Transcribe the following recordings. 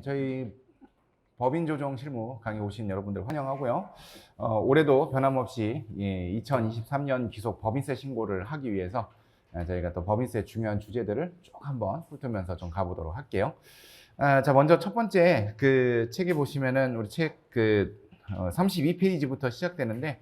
저희 법인조정 실무 강의 오신 여러분들 환영하고요. 올해도 변함없이 2023년 기속 법인세 신고를 하기 위해서 저희가 또 법인세 중요한 주제들을 쭉 한번 훑으면서 좀 가보도록 할게요. 자, 먼저 첫 번째 그 책에 보시면은 우리 책 32페이지부터 시작되는데,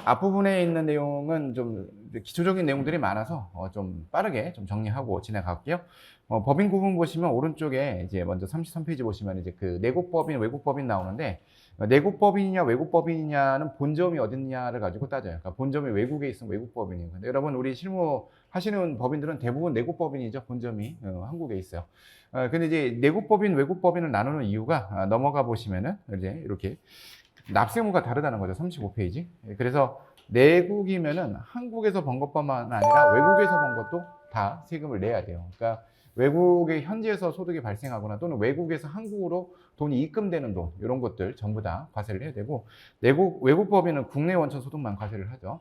앞부분에 있는 내용은 좀 기초적인 내용들이 많아서 좀 빠르게 좀 정리하고 지나갈게요. 법인 구분 보시면 오른쪽에 이제 먼저 33페이지 보시면 이제 그 내국법인, 외국법인 나오는데, 내국법인이냐 외국법인이냐는 본점이 어딨냐를 가지고 따져요. 그러니까 본점이 외국에 있으면 외국법인이에요. 근데 여러분, 우리 실무 하시는 법인들은 대부분 내국법인이죠. 본점이 한국에 있어요. 근데 이제 내국법인, 외국법인을 나누는 이유가, 넘어가 보시면은 이제 이렇게 납세무가 다르다는 거죠. 35페이지. 그래서 내국이면은 한국에서 번 것뿐만 아니라 외국에서 번 것도 다 세금을 내야 돼요. 그러니까 외국의 현지에서 소득이 발생하거나 또는 외국에서 한국으로 돈이 입금되는 돈, 이런 것들 전부 다 과세를 해야 되고, 외국법인은 국내 원천 소득만 과세를 하죠.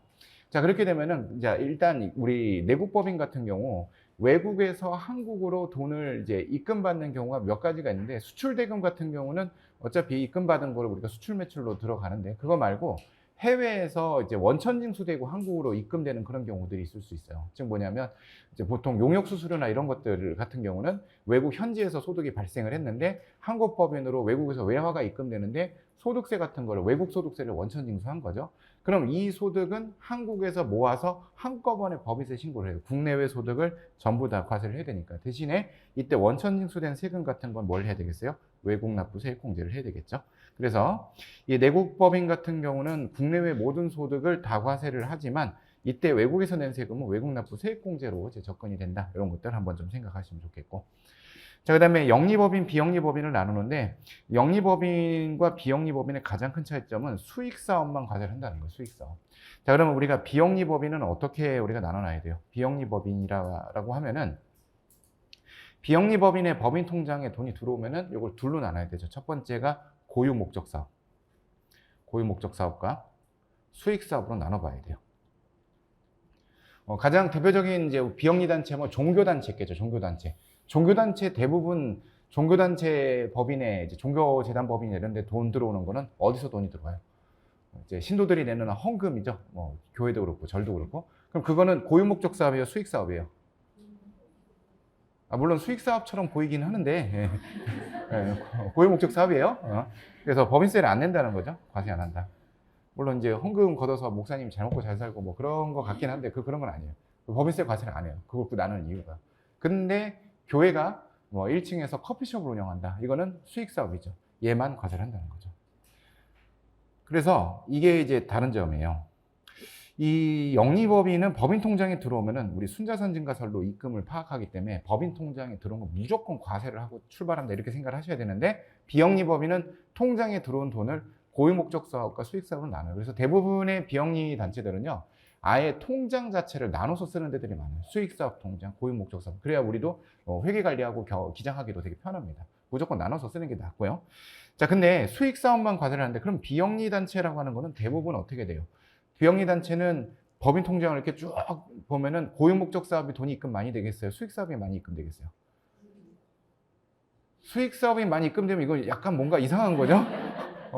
자, 그렇게 되면은 이제 일단 우리 내국법인 같은 경우 외국에서 한국으로 돈을 이제 입금받는 경우가 몇 가지가 있는데, 수출대금 같은 경우는 어차피 입금받은 걸 우리가 수출 매출로 들어가는데, 그거 말고 해외에서 이제 원천 징수되고 한국으로 입금되는 그런 경우들이 있을 수 있어요. 즉 뭐냐면, 이제 보통 용역 수수료나 이런 것들 같은 경우는 외국 현지에서 소득이 발생을 했는데 한국 법인으로 외국에서 외화가 입금되는데 소득세 같은 거를, 외국 소득세를 원천 징수한 거죠. 그럼 이 소득은 한국에서 모아서 한꺼번에 법인세 신고를 해요. 국내외 소득을 전부 다 과세를 해야 되니까. 대신에 이때 원천 징수된 세금 같은 건 뭘 해야 되겠어요? 외국 납부 세액공제를 해야 되겠죠. 그래서 이 내국법인 같은 경우는 국내외 모든 소득을 다 과세를 하지만, 이때 외국에서 낸 세금은 외국 납부 세액공제로 이제 접근이 된다. 이런 것들 한번 좀 생각하시면 좋겠고. 자, 그 다음에 영리법인, 비영리법인을 나누는데, 영리법인과 비영리법인의 가장 큰 차이점은 수익사업만 과세를 한다는 거예요. 수익사업. 자, 그러면 우리가 비영리법인은 어떻게 우리가 나눠놔야 돼요? 비영리법인이라고 하면은, 비영리법인의 법인 통장에 돈이 들어오면은 이걸 둘로 나눠야 되죠. 첫 번째가 고유 목적 사업, 고유 목적 사업과 수익 사업으로 나눠봐야 돼요. 가장 대표적인 이제 비영리 단체, 뭐 종교단체 있겠죠. 종교단체. 종교단체 대부분 종교단체 법인에 이제 종교재단 법인 이런 데 돈 들어오는 거는 어디서 돈이 들어와요? 이제 신도들이 내는 헌금이죠. 뭐 교회도 그렇고 절도 그렇고. 그럼 그거는 고유 목적 사업이에요, 수익 사업이에요? 물론 수익 사업처럼 보이긴 하는데, 고유 목적 사업이에요. 그래서 법인세를 안 낸다는 거죠. 과세 안 한다. 물론 이제 헌금 걷어서 목사님이 잘 먹고 잘 살고 뭐 그런 거 같긴 한데, 그런 건 아니에요. 법인세 과세를 안 해요. 그것도 나는 이유가. 근데 교회가 뭐 1층에서 커피숍을 운영한다. 이거는 수익 사업이죠. 얘만 과세를 한다는 거죠. 그래서 이게 이제 다른 점이에요. 이 영리법인은 법인 통장에 들어오면은 우리 순자산 증가설로 입금을 파악하기 때문에 법인 통장에 들어온 거 무조건 과세를 하고 출발한다, 이렇게 생각을 하셔야 되는데, 비영리법인은 통장에 들어온 돈을 고유 목적 사업과 수익 사업으로 나눠요. 그래서 대부분의 비영리 단체들은요, 아예 통장 자체를 나눠서 쓰는 데들이 많아요. 수익 사업 통장, 고유 목적 사업. 그래야 우리도 회계 관리하고 기장하기도 되게 편합니다. 무조건 나눠서 쓰는 게 낫고요. 자, 근데 수익 사업만 과세를 하는데, 그럼 비영리 단체라고 하는 거는 대부분 어떻게 돼요? 비영리 단체는 법인 통장을 이렇게 쭉 보면은 고유 목적 사업이 돈이 입금 많이 되겠어요? 수익 사업이 많이 입금되겠어요? 수익 사업이 많이 입금되면 이거 약간 뭔가 이상한 거죠?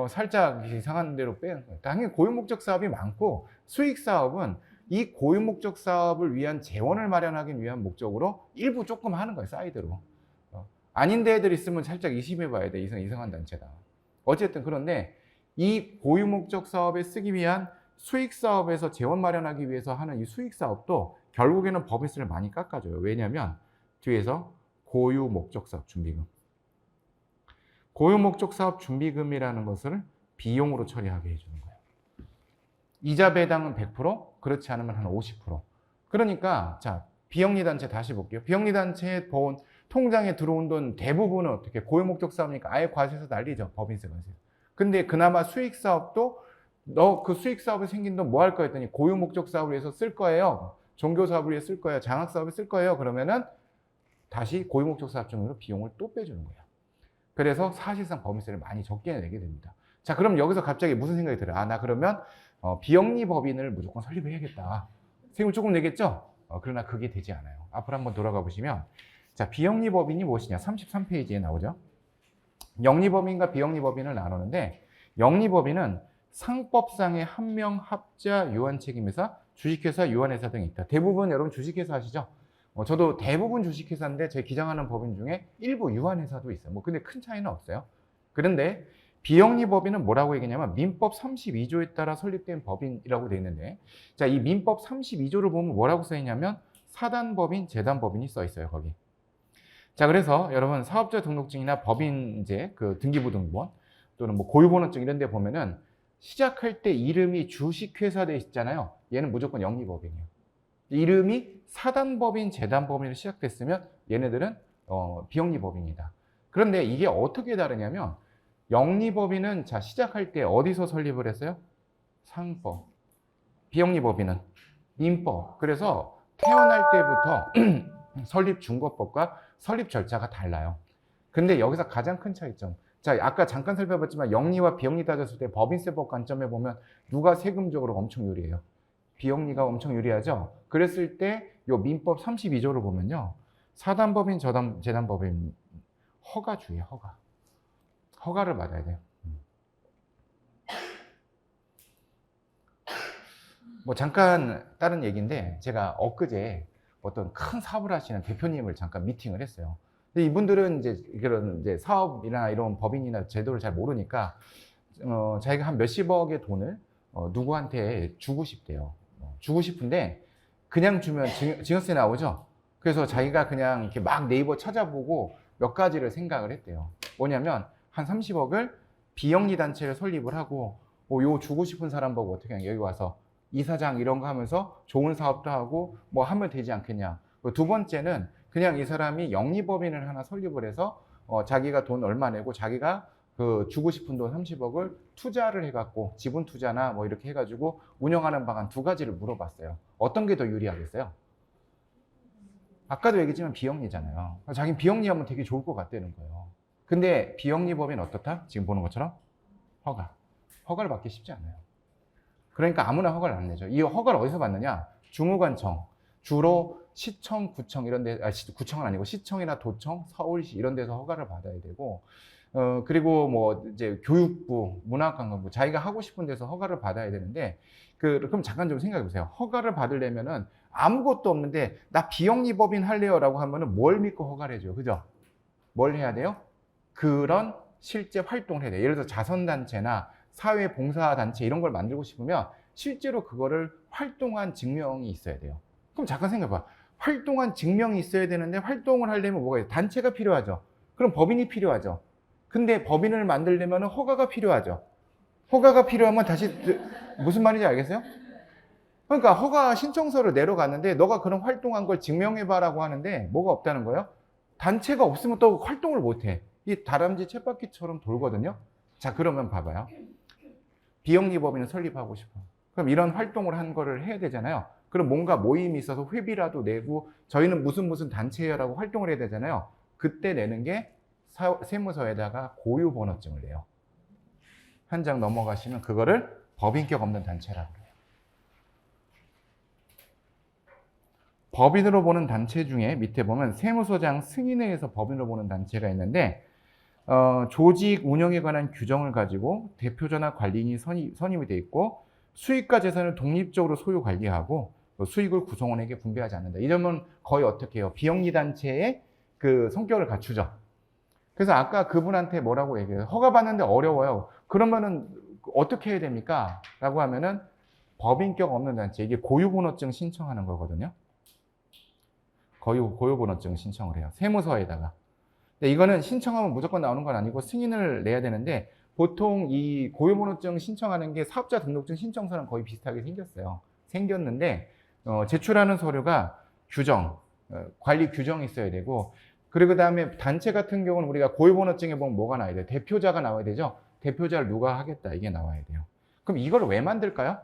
살짝 이상한 대로 빼는 거예요. 당연히 고유 목적 사업이 많고, 수익 사업은 이 고유 목적 사업을 위한 재원을 마련하기 위한 목적으로 일부 조금 하는 거예요, 사이드로. 아닌 데들 있으면 살짝 의심해 봐야 돼. 이상한 단체다. 어쨌든 그런데 이 고유 목적 사업에 쓰기 위한 수익 사업에서 재원 마련하기 위해서 하는 이 수익 사업도 결국에는 법인세를 많이 깎아줘요. 왜냐하면 뒤에서 고유 목적 사업 준비금, 고유 목적 사업 준비금이라는 것을 비용으로 처리하게 해주는 거예요. 이자 배당은 100%, 그렇지 않으면 한 50%. 그러니까 자, 비영리 단체 다시 볼게요. 비영리 단체 본 통장에 들어온 돈 대부분은 어떻게, 고유 목적 사업이니까 아예 과세해서 난리죠. 법인세 과세. 근데 그나마 수익 사업도 너 그 수익 사업에 생긴 돈 뭐 할 거야 했더니 고유 목적 사업을 위해서 쓸 거예요. 종교 사업을 위해 쓸 거예요. 장학 사업에 쓸 거예요. 그러면은 다시 고유 목적 사업 중으로 비용을 또 빼주는 거예요. 그래서 사실상 법인세를 많이 적게 내게 됩니다. 자, 그럼 여기서 갑자기 무슨 생각이 들어요? 나 그러면 비영리 법인을 무조건 설립해야겠다. 세금 조금 내겠죠? 그러나 그게 되지 않아요. 앞으로 한번 돌아가 보시면, 자, 비영리법인이 무엇이냐? 33페이지에 나오죠. 영리법인과 비영리법인을 나누는데, 영리법인은 상법상의 한명 합자 유한 책임회사, 주식회사, 유한회사 등이 있다. 대부분 여러분 주식회사 아시죠? 저도 대부분 주식회사인데 제 기장하는 법인 중에 일부 유한회사도 있어요. 근데 큰 차이는 없어요. 그런데 비영리법인은 뭐라고 얘기냐면 민법 32조에 따라 설립된 법인이라고 되어 있는데, 자, 이 민법 32조를 보면 뭐라고 써 있냐면 사단법인, 재단법인이 써 있어요, 거기. 자, 그래서 여러분 사업자 등록증이나 법인제 그 등기부등본 또는 뭐 고유번호증 이런 데 보면은 시작할 때 이름이 주식회사 돼 있잖아요. 얘는 무조건 영리법인이에요. 이름이 사단법인, 재단법인으로 시작됐으면 얘네들은 비영리법인이다. 그런데 이게 어떻게 다르냐면 영리법인은 자 시작할 때 어디서 설립을 했어요? 상법. 비영리법인은 민법. 그래서 태어날 때부터 설립 준거법과 설립 절차가 달라요. 근데 여기서 가장 큰 차이점. 자, 아까 잠깐 살펴봤지만 영리와 비영리 따졌을 때 법인세법 관점에 보면 누가 세금적으로 엄청 유리해요? 비영리가 엄청 유리하죠? 그랬을 때 요 민법 32조를 보면요. 사단법인, 재단법인 허가주의예요, 허가. 허가를 받아야 돼요. 뭐 잠깐 다른 얘기인데 제가 엊그제 어떤 큰 사업을 하시는 대표님을 잠깐 미팅을 했어요. 근데 이분들은 이제 그런 이제 사업이나 이런 법인이나 제도를 잘 모르니까 자기가 한 몇십억의 돈을 누구한테 주고 싶대요. 주고 싶은데 그냥 주면 증여세 나오죠. 그래서 자기가 그냥 이렇게 막 네이버 찾아보고 몇 가지를 생각을 했대요. 뭐냐면 한 30억을 비영리 단체를 설립을 하고 요 주고 싶은 사람 보고 어떻게 하냐, 여기 와서 이사장 이런 거 하면서 좋은 사업도 하고 뭐 하면 되지 않겠냐. 두 번째는 그냥 이 사람이 영리법인을 하나 설립을 해서 자기가 돈 얼마 내고 자기가 그 주고 싶은 돈 30억을 투자를 해갖고 지분 투자나 뭐 이렇게 해가지고 운영하는 방안 두 가지를 물어봤어요. 어떤 게 더 유리하겠어요? 아까도 얘기했지만 비영리잖아요. 자기는 비영리하면 되게 좋을 것 같다는 거예요. 근데 비영리법인 어떻다? 지금 보는 것처럼 허가. 허가를 받기 쉽지 않아요. 그러니까 아무나 허가를 안 내죠. 이 허가를 어디서 받느냐? 주무관청. 주로 시청, 구청 이런 데, 구청은 아니고 시청이나 도청, 서울시 이런 데서 허가를 받아야 되고, 그리고 뭐 이제 교육부, 문화관광부 자기가 하고 싶은 데서 허가를 받아야 되는데, 그럼 잠깐 좀 생각해 보세요. 허가를 받으려면은 아무것도 없는데 나 비영리법인 할래요라고 하면은 뭘 믿고 허가를 해줘요, 그죠? 뭘 해야 돼요? 그런 실제 활동을 해야 돼요. 예를 들어 자선단체나 사회봉사단체 이런 걸 만들고 싶으면 실제로 그거를 활동한 증명이 있어야 돼요. 그럼 잠깐 생각해봐. 활동한 증명이 있어야 되는데 활동을 하려면 뭐가 있어요? 단체가 필요하죠. 그럼 법인이 필요하죠. 근데 법인을 만들려면 허가가 필요하죠. 허가가 필요하면 다시 무슨 말인지 알겠어요? 그러니까 허가 신청서를 내려갔는데 너가 그런 활동한 걸 증명해봐라고 하는데 뭐가 없다는 거예요? 단체가 없으면 또 활동을 못해. 이 다람쥐 쳇바퀴처럼 돌거든요. 자, 그러면 봐봐요. 비영리법인을 설립하고 싶어. 그럼 이런 활동을 한 거를 해야 되잖아요. 그럼 뭔가 모임이 있어서 회비라도 내고 저희는 무슨 단체라고 활동을 해야 되잖아요. 그때 내는 게 세무서에다가 고유번호증을 내요. 한 장 넘어가시면 그거를 법인격 없는 단체라고 해요. 법인으로 보는 단체 중에 밑에 보면 세무서장 승인에 의해서 법인으로 보는 단체가 있는데 조직 운영에 관한 규정을 가지고 대표자나 관리인이 선임이 돼 있고 수익과 재산을 독립적으로 소유 관리하고 수익을 구성원에게 분배하지 않는다. 이러면 거의 어떻게 해요? 비영리 단체의 그 성격을 갖추죠. 그래서 아까 그분한테 뭐라고 얘기해요? 허가 받는데 어려워요. 그러면은 어떻게 해야 됩니까? 라고 하면은 법인격 없는 단체, 이게 고유번호증 신청하는 거거든요. 고유번호증 신청을 해요. 세무서에다가. 근데 이거는 신청하면 무조건 나오는 건 아니고 승인을 내야 되는데 보통 이 고유번호증 신청하는 게 사업자 등록증 신청서랑 거의 비슷하게 생겼어요. 생겼는데 제출하는 서류가 규정, 관리 규정이 있어야 되고 그리고 그다음에 단체 같은 경우는 우리가 고유번호증에 보면 뭐가 나와야 돼요? 대표자가 나와야 되죠? 대표자를 누가 하겠다 이게 나와야 돼요. 그럼 이걸 왜 만들까요?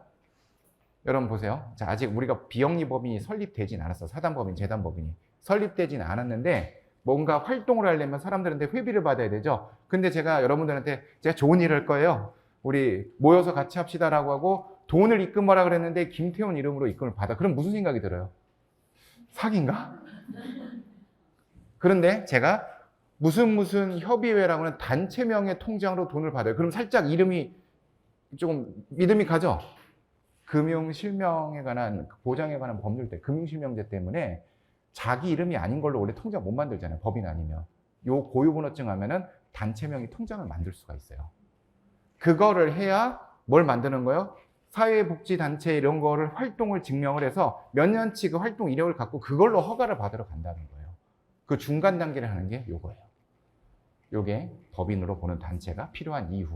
여러분 보세요. 자, 아직 우리가 비영리법인이 설립되진 않았어. 사단법인, 재단법인이 설립되진 않았는데 뭔가 활동을 하려면 사람들한테 회비를 받아야 되죠. 근데 제가 여러분들한테 제가 좋은 일을 할 거예요. 우리 모여서 같이 합시다라고 하고 돈을 입금하라 그랬는데 김태훈 이름으로 입금을 받아. 그럼 무슨 생각이 들어요? 사기인가? 그런데 제가 무슨 협의회라고 하는 단체명의 통장으로 돈을 받아요. 그럼 살짝 이름이 조금 믿음이 가죠? 금융실명에 관한, 보장에 관한 법률 금융실명제 때문에 자기 이름이 아닌 걸로 원래 통장 못 만들잖아요. 법인 아니면. 요 고유번호증 하면은 단체명의 통장을 만들 수가 있어요. 그거를 해야 뭘 만드는 거예요? 사회복지단체 이런 거를 활동을 증명을 해서 몇 년치 그 활동 이력을 갖고 그걸로 허가를 받으러 간다는 거예요. 그 중간 단계를 하는 게 요거예요. 요게 법인으로 보는 단체가 필요한 이유.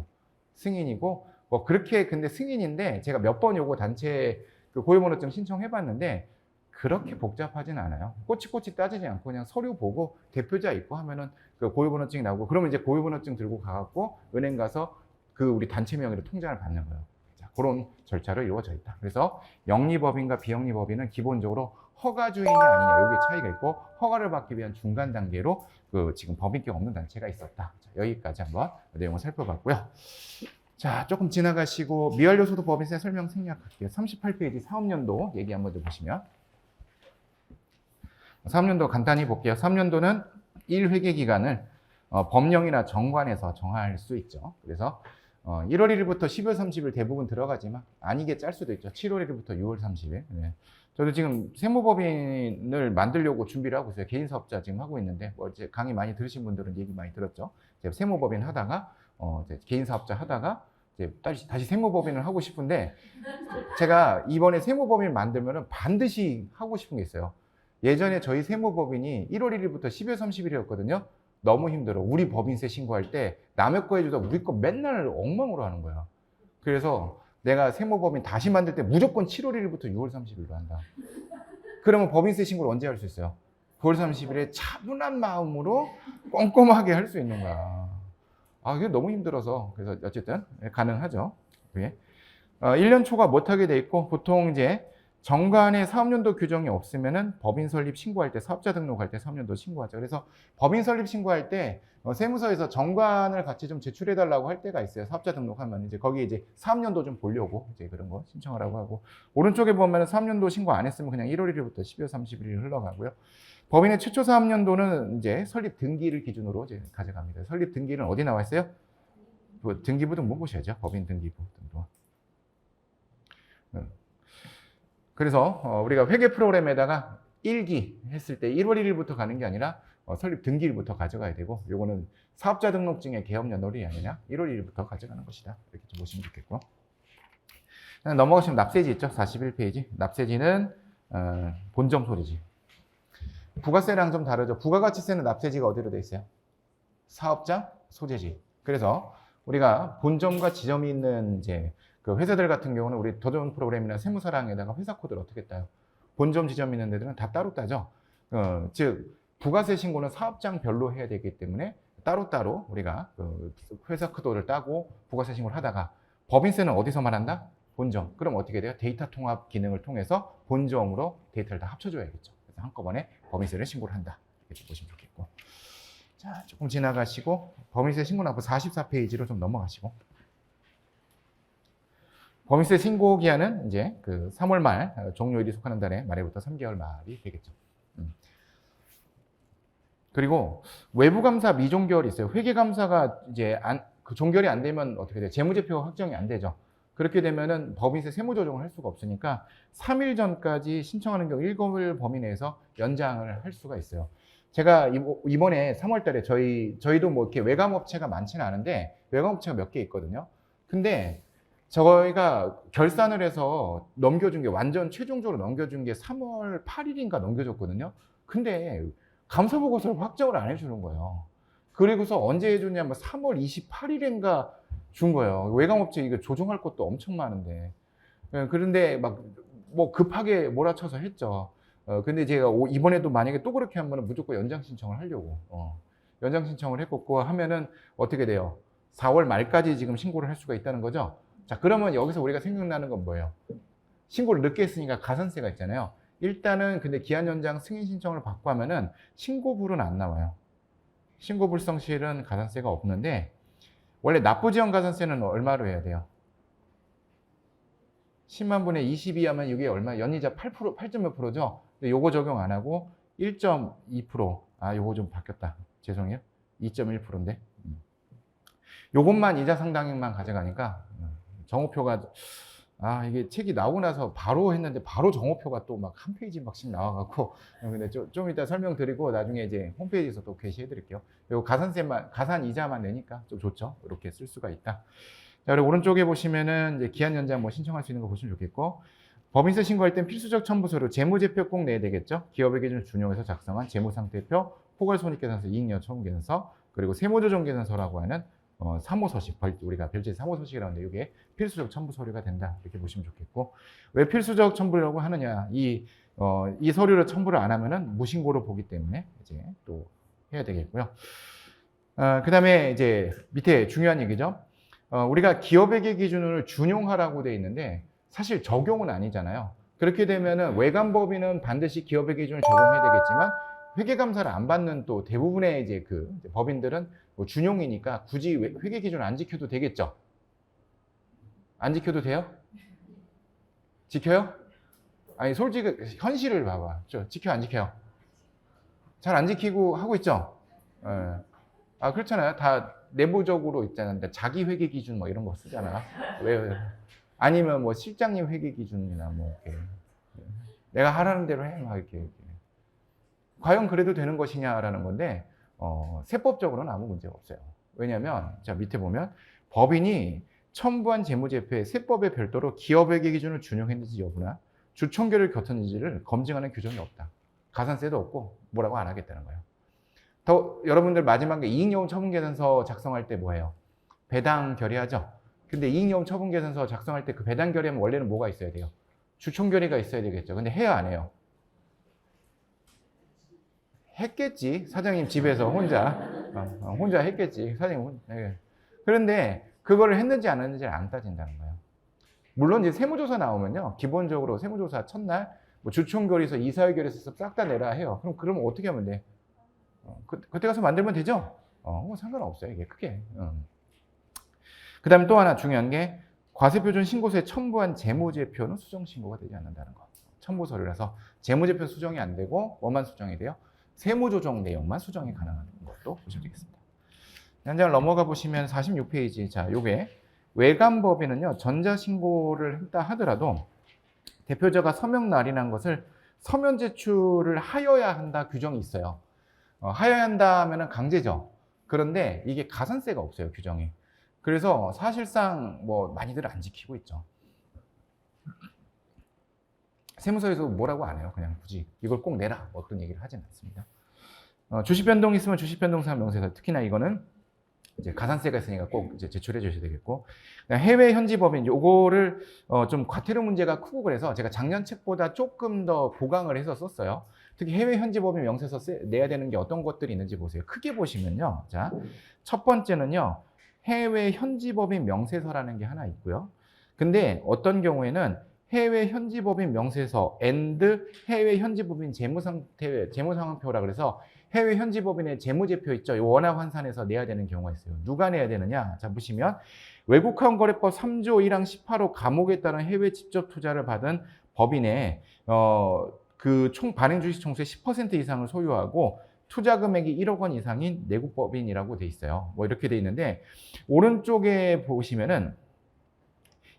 승인이고, 뭐 그렇게 근데 승인인데 제가 몇 번 요거 단체 그 고유번호증 신청해봤는데 그렇게 복잡하진 않아요. 꼬치꼬치 따지지 않고 그냥 서류 보고 대표자 있고 하면은 그 고유번호증이 나오고 그러면 이제 고유번호증 들고 가갖고 은행 가서 그 우리 단체 명의로 통장을 받는 거예요. 자, 그런 절차로 이루어져 있다. 그래서 영리법인과 비영리법인은 기본적으로 허가주인이 아니냐 여기에 차이가 있고 허가를 받기 위한 중간 단계로 그 지금 법인격 없는 단체가 있었다. 자, 여기까지 한번 내용을 살펴봤고요. 자, 조금 지나가시고 미완료소득 법인세 설명 생략할게요. 38페이지 사업연도 얘기 한번 좀 보시면 사업연도 간단히 볼게요. 사업연도는 1회계 기간을 법령이나 정관에서 정할 수 있죠. 그래서 1월 1일부터 12월 30일 대부분 들어가지만 아니게 짤 수도 있죠. 7월 1일부터 6월 30일. 네. 저도 지금 세무법인을 만들려고 준비를 하고 있어요. 개인 사업자 지금 하고 있는데 뭐 이제 강의 많이 들으신 분들은 얘기 많이 들었죠. 제가 세무법인 하다가 이제 개인 사업자 하다가 이제 다시 세무법인을 하고 싶은데 제가 이번에 세무법인 만들면은 반드시 하고 싶은 게 있어요. 예전에 저희 세무법인이 1월 1일부터 12월 30일이었거든요. 너무 힘들어. 우리 법인세 신고할 때 남의 거 해주다 우리 거 맨날 엉망으로 하는 거야. 그래서 내가 세무법인 다시 만들 때 무조건 7월 1일부터 6월 30일로 한다. 그러면 법인세 신고를 언제 할 수 있어요? 9월 30일에 차분한 마음으로 꼼꼼하게 할 수 있는 거야. 아, 이게 너무 힘들어서. 그래서 어쨌든 가능하죠. 그게. 1년 초과 못하게 돼 있고 보통 이제 정관에 사업연도 규정이 없으면은 법인 설립 신고할 때 사업자 등록할 때 사업연도 신고하죠. 그래서 법인 설립 신고할 때 세무서에서 정관을 같이 좀 제출해 달라고 할 때가 있어요. 사업자 등록하면 이제 거기에 이제 사업연도 좀 보려고 이제 그런 거 신청하라고 하고 오른쪽에 보면은 사업연도 신고 안 했으면 그냥 1월 1일부터 12월 30일 흘러가고요. 법인의 최초 사업연도는 이제 설립 등기를 기준으로 이제 가져갑니다. 설립 등기는 어디 나와 있어요? 등기부 등본 보셔야죠. 법인 등기부 등본. 그래서 우리가 회계 프로그램에다가 1기 했을 때 1월 1일부터 가는 게 아니라 설립 등기일부터 가져가야 되고 요거는 사업자 등록증의 개업 연월이 아니냐 1월 1일부터 가져가는 것이다. 이렇게 좀 보시면 좋겠고 넘어가시면 납세지 있죠. 41페이지. 납세지는 본점 소리지. 부가세랑 좀 다르죠. 부가가치세는 납세지가 어디로 돼 있어요? 사업장 소재지. 그래서 우리가 본점과 지점이 있는 이제 그 회사들 같은 경우는 우리 도전 프로그램이나 세무사랑에다가 회사 코드를 어떻게 따요? 본점 지점 있는 데들은 다 따로 따죠. 즉 부가세 신고는 사업장별로 해야 되기 때문에 따로따로 우리가 그 회사 코드를 따고 부가세 신고를 하다가 법인세는 어디서만 한다? 본점. 그럼 어떻게 돼요? 데이터 통합 기능을 통해서 본점으로 데이터를 다 합쳐줘야겠죠. 그래서 한꺼번에 법인세를 신고를 한다. 이렇게 보시면 좋겠고. 자, 조금 지나가시고 법인세 신고 납부 44페이지로 좀 넘어가시고. 법인세 신고 기한은 이제 그 3월 말 종료일이 속하는 달에 말에부터 3개월 말이 되겠죠. 그리고 외부 감사 미종결이 있어요. 회계 감사가 이제 그 종결이 안 되면 어떻게 돼요? 재무제표가 확정이 안 되죠. 그렇게 되면은 법인세 세무 조정을 할 수가 없으니까 3일 전까지 신청하는 경우 7일 범위 내에서 연장을 할 수가 있어요. 제가 이번에 3월 달에 저희도 뭐 이렇게 외감업체가 많지는 않은데 외감업체가 몇 개 있거든요. 근데 저희가 결산을 해서 넘겨준 게 완전 최종적으로 넘겨준 게 3월 8일인가 넘겨줬거든요. 근데 감사보고서를 확정을 안 해주는 거예요. 그리고서 언제 해줬냐면 3월 28일인가 준 거예요. 외감업체 이거 조정할 것도 엄청 많은데. 그런데 막 뭐 급하게 몰아쳐서 했죠. 근데 제가 이번에도 만약에 또 그렇게 하면 무조건 연장 신청을 하려고. 연장 신청을 했고 하면은 어떻게 돼요? 4월 말까지 지금 신고를 할 수가 있다는 거죠. 자, 그러면 여기서 우리가 생각나는 건 뭐예요? 신고를 늦게 했으니까 가산세가 있잖아요. 일단은 근데 기한 연장 승인 신청을 받고 하면은 신고불은 안 나와요. 신고불성실은 가산세가 없는데 원래 납부지원 가산세는 얼마로 해야 돼요? 10만 분의 20이 하면 이게 얼마? 연이자 8%, 8.몇%죠? 근데 요거 적용 안 하고 1.2%, 아, 요거 좀 바뀌었다. 죄송해요. 2.1%인데. 요것만 이자 상당액만 가져가니까 정오표가 이게 책이 나오고 나서 바로 했는데 바로 정오표가 또 막 한 페이지 막씩 나와갖고 근데 좀 이따 설명드리고 나중에 이제 홈페이지에서 또 게시해 드릴게요. 요 가산세만 가산 이자만 내니까 좀 좋죠. 이렇게 쓸 수가 있다. 자, 그리고 오른쪽에 보시면은 이제 기한 연장 뭐 신청할 수 있는 거 보시면 좋겠고 법인세 신고할 땐 필수적 첨부 서류 재무제표 꼭 내야 되겠죠. 기업의 기준을 준용해서 작성한 재무상태표, 포괄손익계산서, 이익여부 처분계산서, 그리고 세무조정계산서라고 하는 3호 서식, 우리가 별제 3호 서식이라고 하는데 이게 필수적 첨부 서류가 된다 이렇게 보시면 좋겠고 왜 필수적 첨부라고 하느냐 이 서류를 첨부를 안 하면은 무신고로 보기 때문에 이제 또 해야 되겠고요. 그 다음에 이제 밑에 중요한 얘기죠. 우리가 기업회계 기준을 준용하라고 돼 있는데 사실 적용은 아니잖아요. 그렇게 되면은 외관법인은 반드시 기업회계 기준을 적용해야 되겠지만 회계감사를 안 받는 또 대부분의 이제 그 법인들은 뭐 준용이니까 굳이 회계 기준을 안 지켜도 되겠죠. 안 지켜도 돼요? 지켜요? 아니 솔직히 현실을 봐봐. 지켜 안 지켜요? 잘 안 지키고 하고 있죠. 그렇잖아요. 다 내부적으로 있잖아요. 자기 회계 기준 뭐 이런 거 쓰잖아. 왜? 아니면 뭐 실장님 회계 기준이나 뭐 이렇게 내가 하라는 대로 해 막 이렇게. 과연 그래도 되는 것이냐라는 건데 세법적으로는 아무 문제가 없어요. 왜냐하면 자 밑에 보면 법인이 첨부한 재무제표에 세법에 별도로 기업회계 기준을 준용했는지 여부나 주총결을 겪었는지를 검증하는 규정이 없다. 가산세도 없고 뭐라고 안 하겠다는 거예요. 더 여러분들 마지막에 이익여부 처분계산서 작성할 때 뭐예요? 배당 결의하죠. 근데 이익여부 처분계산서 작성할 때 그 배당 결의하면 원래는 뭐가 있어야 돼요? 주총결의가 있어야 되겠죠. 근데 해요 안 해요? 했겠지. 사장님 집에서 혼자 했겠지. 사장님. 네. 그런데 그거를 했는지 안 했는지를 안 따진다는 거예요. 물론 이제 세무조사 나오면요. 기본적으로 세무조사 첫날 뭐 주총결의서 이사회결의서 싹 다 내라 해요. 그러면 어떻게 하면 돼? 그때 가서 만들면 되죠? 뭐 상관없어요. 이게 크게. 그 다음에 또 하나 중요한 게 과세표준 신고서에 첨부한 재무제표는 수정신고가 되지 않는다는 거. 첨부서류라서 재무제표 수정이 안 되고 뭐만 수정이 돼요? 세무조정 내용만 수정이 가능한 것도 보시면 되겠습니다. 현장을 넘어가 보시면 46페이지. 자, 요게 외관법인은요, 전자신고를 했다 하더라도 대표자가 서명 날인한 것을 서면 제출을 하여야 한다 규정이 있어요. 하여야 한다 하면은 강제죠. 그런데 이게 가산세가 없어요, 규정이. 그래서 사실상 뭐 많이들 안 지키고 있죠. 세무서에서 뭐라고 안 해요. 그냥 굳이 이걸 꼭 내라 뭐 그런 얘기를 하진 않습니다. 주식 변동 있으면 주식 변동사 명세서 특히나 이거는 이제 가산세가 있으니까 꼭 이제 제출해 주셔야 되겠고 해외 현지 법인 요거를 좀 과태료 문제가 크고 그래서 제가 작년 책보다 조금 더 보강을 해서 썼어요. 특히 해외 현지 법인 명세서 내야 되는 게 어떤 것들이 있는지 보세요. 크게 보시면요. 자, 첫 번째는요. 해외 현지 법인 명세서라는 게 하나 있고요. 근데 어떤 경우에는 해외 현지 법인 명세서 and 해외 현지 법인 재무상황표라 그래서 해외 현지 법인의 재무제표 있죠. 원화 환산해서 내야 되는 경우가 있어요. 누가 내야 되느냐? 자, 보시면 외국화원거래법 3조 1항 18호 감옥에 따른 해외 직접 투자를 받은 법인의 그 총 발행 주식 총수의 10% 이상을 소유하고 투자 금액이 1억 원 이상인 내국법인이라고 돼 있어요. 뭐 이렇게 돼 있는데 오른쪽에 보시면은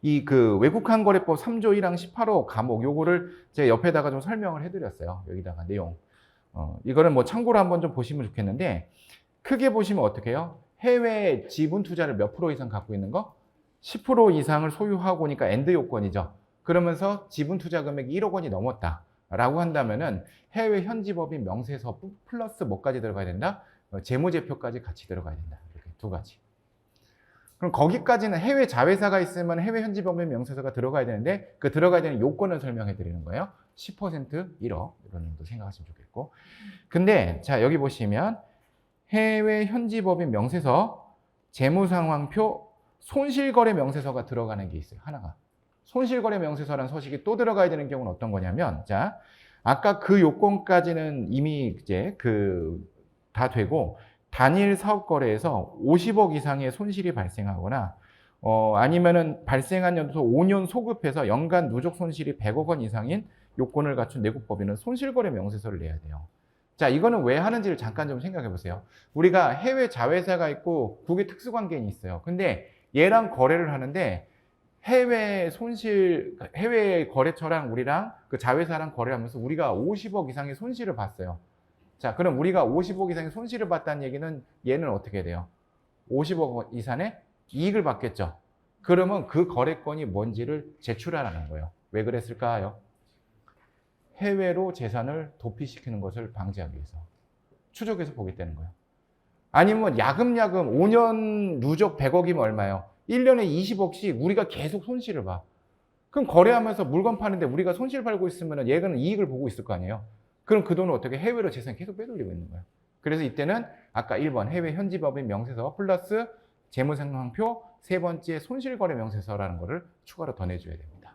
이 그 외국환거래법 3조 1항 18호 감옥 요거를 제가 옆에다가 좀 설명을 해드렸어요. 여기다가 내용. 이거는 뭐 참고로 한번 좀 보시면 좋겠는데 크게 보시면 어떻게 해요? 해외 지분 투자를 몇 프로 이상 갖고 있는 거? 10% 이상을 소유하고니까 엔드 요건이죠. 그러면서 지분 투자 금액이 1억 원이 넘었다. 라고 한다면은 해외 현지 법인 명세서 플러스 뭐까지 들어가야 된다? 재무제표까지 같이 들어가야 된다. 이렇게 두 가지. 그럼 거기까지는 해외 자회사가 있으면 해외 현지 법인 명세서가 들어가야 되는데 그 들어가야 되는 요건을 설명해 드리는 거예요. 10% 1억 이런 정도 생각하시면 좋겠고. 근데 자 여기 보시면 해외 현지 법인 명세서 재무상황표 손실거래 명세서가 들어가는 게 있어요. 하나가. 손실거래 명세서라는 서식이 또 들어가야 되는 경우는 어떤 거냐면 자 아까 그 요건까지는 이미 이제 다 되고 단일 사업 거래에서 50억 이상의 손실이 발생하거나 아니면은 발생한 연도 5년 소급해서 연간 누적 손실이 100억 원 이상인 요건을 갖춘 내국법인은 손실거래 명세서를 내야 돼요. 자, 이거는 왜 하는지를 잠깐 좀 생각해 보세요. 우리가 해외 자회사가 있고 국외 특수관계인이 있어요. 근데 얘랑 거래를 하는데 해외 거래처랑 우리랑 그 자회사랑 거래를 하면서 우리가 50억 이상의 손실을 봤어요. 자, 그럼 우리가 50억 이상의 손실을 봤다는 얘기는 얘는 어떻게 돼요? 50억 이상의 이익을 받겠죠. 그러면 그 거래건이 뭔지를 제출하라는 거예요. 왜 그랬을까요? 해외로 재산을 도피시키는 것을 방지하기 위해서. 추적해서 보겠다는 거예요. 아니면 야금야금 5년 누적 100억이면 얼마예요? 1년에 20억씩 우리가 계속 손실을 봐. 그럼 거래하면서 물건 파는데 우리가 손실 벌고 있으면 얘는 이익을 보고 있을 거 아니에요? 그럼 그 돈을 어떻게 해외로 재산 계속 빼돌리고 있는 거예요. 그래서 이때는 아까 1번 해외 현지법인 명세서 플러스 재무상환표, 세 번째 손실거래 명세서라는 거를 추가로 더 내줘야 됩니다.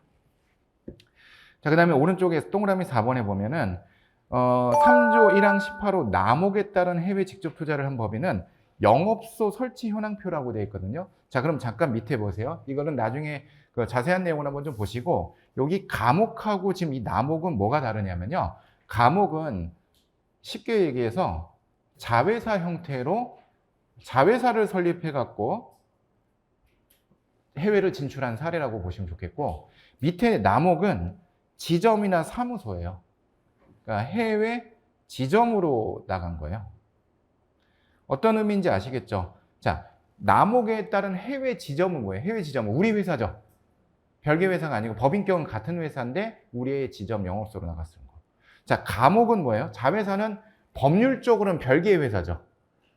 자, 그 다음에 오른쪽에 동그라미 4번에 보면은 3조 1항 18호 남옥에 따른 해외 직접 투자를 한 법인은 영업소 설치 현황표라고 되어 있거든요. 자, 그럼 잠깐 밑에 보세요. 이거는 나중에 그 자세한 내용을 한번 좀 보시고, 여기 감옥하고 지금 이 남옥은 뭐가 다르냐면요. 감옥은 쉽게 얘기해서 자회사 형태로 자회사를 설립해 갖고 해외를 진출한 사례라고 보시면 좋겠고, 밑에 남옥은 지점이나 사무소예요. 그러니까 해외 지점으로 나간 거예요. 어떤 의미인지 아시겠죠? 자, 남옥에 따른 해외 지점은 뭐예요? 해외 지점은 우리 회사죠. 별개 회사가 아니고 법인격은 같은 회사인데 우리의 지점 영업소로 나갔을 거. 자, 감옥은 뭐예요? 자회사는 법률적으로는 별개의 회사죠.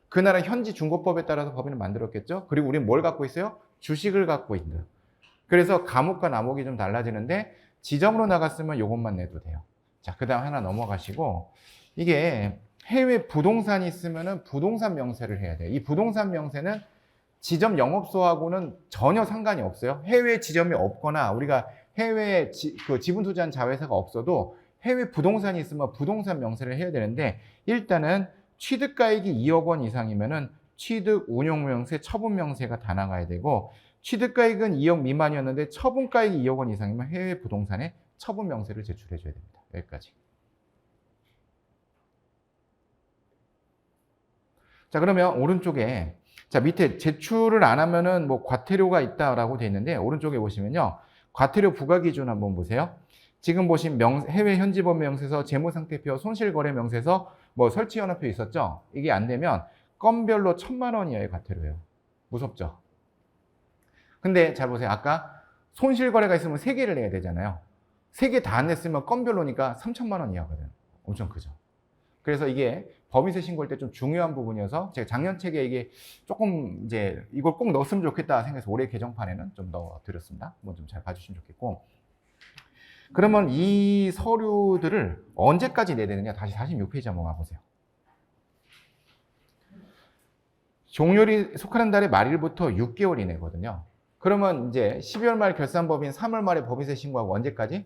그 나라 현지 중고법에 따라서 법인을 만들었겠죠. 그리고 우리는 뭘 갖고 있어요? 주식을 갖고 있는. 그래서 감옥과 남옥이 좀 달라지는데 지점으로 나갔으면 이것만 내도 돼요. 자, 그 다음 하나 넘어가시고, 이게 해외 부동산이 있으면은 부동산 명세를 해야 돼요. 이 부동산 명세는 지점 영업소하고는 전혀 상관이 없어요. 해외 지점이 없거나 우리가 해외에 지분 투자한 자회사가 없어도 해외 부동산이 있으면 부동산 명세를 해야 되는데, 일단은 취득가액이 2억 원 이상이면은 취득 운용 명세, 처분 명세가 다 나가야 되고, 취득가액은 2억 미만이었는데 처분가액이 2억 원 이상이면 해외 부동산에 처분 명세를 제출해 줘야 됩니다. 여기까지. 자, 그러면 오른쪽에, 자, 밑에 제출을 안 하면은 뭐 과태료가 있다라고 돼 있는데, 오른쪽에 보시면요. 과태료 부과 기준 한번 보세요. 지금 보신 해외 현지법 명세서, 재무상태표, 손실거래 명세서, 뭐 설치연합표 있었죠? 이게 안 되면 건별로 1,000만 원 이하의 과태료예요. 무섭죠? 근데 잘 보세요. 아까 손실거래가 있으면 3개를 내야 되잖아요. 3개 다 안 냈으면 건별로니까 3,000만 원 이하거든요. 엄청 크죠. 그래서 이게 법인세 신고할 때 좀 중요한 부분이어서 제가 작년 책에 이게 조금 이제 이걸 꼭 넣었으면 좋겠다 생각해서 올해 개정판에는 좀 넣어드렸습니다. 한번 좀 잘 봐주시면 좋겠고. 그러면 이 서류들을 언제까지 내야 되느냐? 다시 46페이지 한번 와보세요. 종료일이 속하는 달의 말일부터 6개월 이내거든요. 그러면 이제 12월 말 결산법인 3월 말에 법인세 신고하고 언제까지?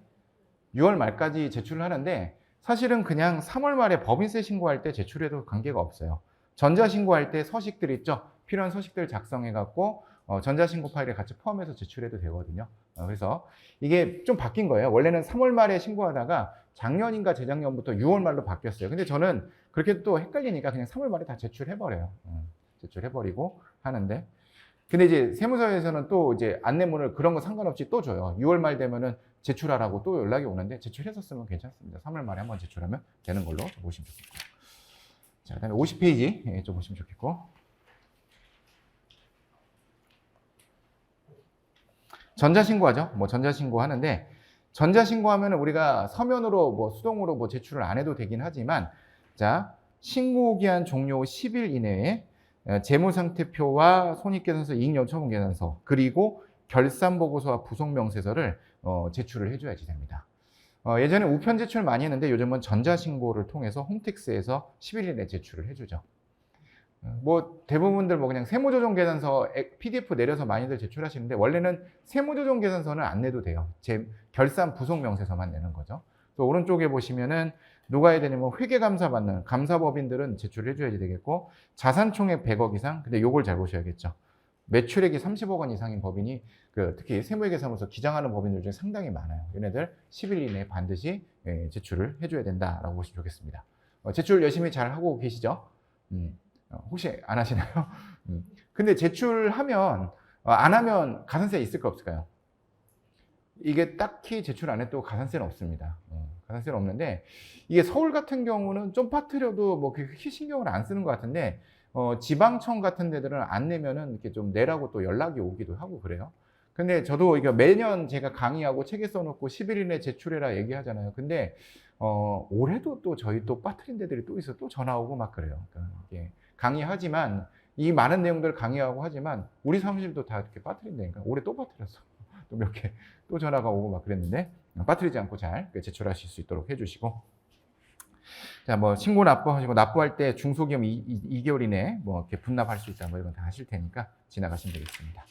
6월 말까지 제출을 하는데, 사실은 그냥 3월 말에 법인세 신고할 때 제출해도 관계가 없어요. 전자신고할 때 서식들 있죠? 필요한 서식들 작성해갖고 전자신고 파일에 같이 포함해서 제출해도 되거든요. 그래서 이게 좀 바뀐 거예요. 원래는 3월 말에 신고하다가 작년인가 재작년부터 6월 말로 바뀌었어요. 근데 저는 그렇게 또 헷갈리니까 그냥 3월 말에 다 제출해버려요. 제출해버리고 하는데. 근데 이제 세무서에서는 또 이제 안내문을 그런 거 상관없이 또 줘요. 6월 말 되면은 제출하라고 또 연락이 오는데, 제출했었으면 괜찮습니다. 3월 말에 한번 제출하면 되는 걸로 보시면 좋겠고. 자, 그 다음에 50페이지 좀 보시면 좋겠고. 전자신고하죠. 뭐 전자신고 하는데, 전자신고하면 우리가 서면으로 뭐 수동으로 뭐 제출을 안 해도 되긴 하지만, 자, 신고기한 종료 10일 이내에 재무상태표와 손익계산서, 이익연처분계산서, 그리고 결산보고서와 부속명세서를 제출을 해줘야지 됩니다. 예전에 우편 제출 많이 했는데 요즘은 전자신고를 통해서 홈택스에서 10일 이내 제출을 해주죠. 뭐 대부분들 뭐 그냥 세무조정계산서 PDF 내려서 많이들 제출하시는데, 원래는 세무조정계산서는 안 내도 돼요. 결산 부속명세서만 내는 거죠. 또 오른쪽에 보시면은 누가 해야 되냐면 회계감사 받는 감사법인들은 제출을 해줘야지 되겠고, 자산총액 100억 이상, 근데 요걸 잘 보셔야겠죠. 매출액이 30억 원 이상인 법인이 특히 세무회계사무소 기장하는 법인들 중에 상당히 많아요. 얘네들 10일 이내에 반드시 제출을 해줘야 된다라고 보시면 좋겠습니다. 제출 열심히 잘 하고 계시죠? 혹시 안 하시나요? 근데 제출하면, 안 하면 가산세 있을까 없을까요? 이게 딱히 제출 안 해도 가산세는 없습니다. 가산세는 없는데, 이게 서울 같은 경우는 좀 빠뜨려도 뭐 그렇게 신경을 안 쓰는 것 같은데, 지방청 같은 데들은 안 내면은 이렇게 좀 내라고 또 연락이 오기도 하고 그래요. 근데 저도 이거 매년 제가 강의하고 책에 써놓고 10일 이내 제출해라 얘기하잖아요. 근데, 올해도 또 저희 또 빠뜨린 데들이 또 있어. 또 전화 오고 막 그래요. 그러니까 이게 강의하지만, 이 많은 내용들을 강의하고 하지만, 우리 사무실도 다 이렇게 빠뜨린다니까. 올해 또 빠뜨렸어. 또 몇 개, 또 전화가 오고 막 그랬는데, 빠뜨리지 않고 잘 제출하실 수 있도록 해주시고. 자, 뭐, 신고 납부하시고, 납부할 때 중소기업 2개월 이내에 뭐, 이렇게 분납할 수 있다, 뭐, 이런 거 다 하실 테니까 지나가시면 되겠습니다.